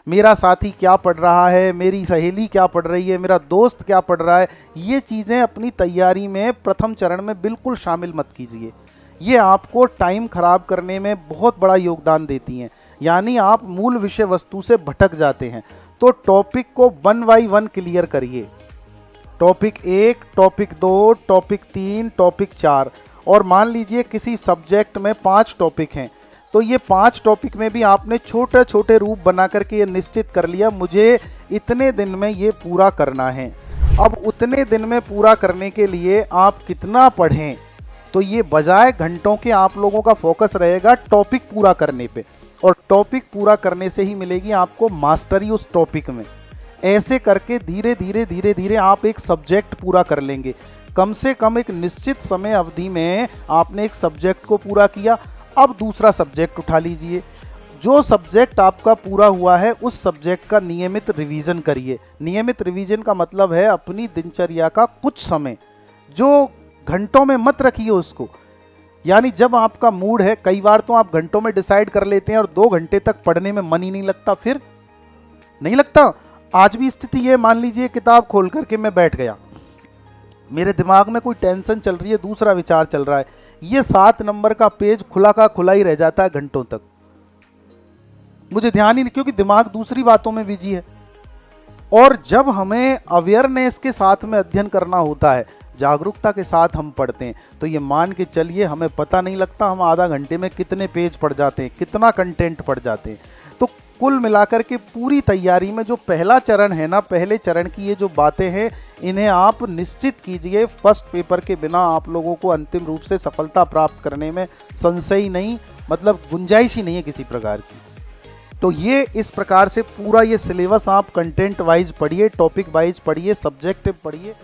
मेरा साथी क्या पढ़ रहा है, मेरी सहेली क्या पढ़ रही है, मेरा दोस्त क्या पढ़ रहा है, ये चीज़ें अपनी तैयारी में प्रथम चरण में बिल्कुल शामिल मत कीजिए। ये आपको टाइम खराब करने में बहुत बड़ा योगदान देती हैं, यानी आप मूल विषय वस्तु से भटक जाते हैं। तो टॉपिक को 1 बाय 1 क्लियर करिए। Topic 1, topic 2, topic 3, topic 4। और मान लीजिए किसी सब्जेक्ट में 5 टॉपिक हैं, तो ये 5 टॉपिक में भी आपने छोटे छोटे रूप बना करके ये निश्चित कर लिया मुझे इतने दिन में ये पूरा करना है। अब उतने दिन में पूरा करने के लिए आप कितना पढ़ें, तो ये बजाय घंटों के आप लोगों का फोकस रहेगा टॉपिक पूरा करने पे, और टॉपिक पूरा करने से ही मिलेगी आपको मास्टरी उस टॉपिक में। ऐसे करके धीरे धीरे धीरे धीरे आप एक सब्जेक्ट पूरा कर लेंगे। कम से कम एक निश्चित समय अवधि में आपने एक सब्जेक्ट को पूरा किया, अब दूसरा सब्जेक्ट उठा लीजिए। जो सब्जेक्ट आपका पूरा हुआ है उस सब्जेक्ट का नियमित रिवीजन करिए। नियमित रिवीजन का मतलब है अपनी दिनचर्या का कुछ समय, जो घंटों में मत रखिए उसको। यानी जब आपका मूड है, कई बार तो आप घंटों में डिसाइड कर लेते हैं और 2 घंटे तक पढ़ने में मन ही नहीं लगता, फिर नहीं लगता। आज भी स्थिति ये, मान लीजिए किताब खोल करके मैं बैठ गया, मेरे दिमाग में कोई टेंशन चल रही है, दूसरा विचार चल रहा है, ये 7 नंबर का पेज खुला का खुला ही रह जाता है घंटों तक, मुझे ध्यान ही नहीं, क्योंकि दिमाग दूसरी बातों में बिजी है। और जब हमें अवेयरनेस के साथ में अध्ययन करना होता है, जागरूकता के साथ हम पढ़ते हैं, तो ये मान के चलिए हमें पता नहीं लगता हम आधा घंटे में कितने पेज पढ़ जाते हैं, कितना कंटेंट पढ़ जाते हैं। तो कुल मिलाकर के पूरी तैयारी में जो पहला चरण है ना, पहले चरण की ये जो बातें हैं, इन्हें आप निश्चित कीजिए। फर्स्ट पेपर के बिना आप लोगों को अंतिम रूप से सफलता प्राप्त करने में संशय ही नहीं, मतलब गुंजाइश ही नहीं है किसी प्रकार की। तो ये इस प्रकार से पूरा ये सिलेबस आप कंटेंट वाइज पढ़िए, टॉपिक वाइज पढ़िए, सब्जेक्टिव पढ़िए।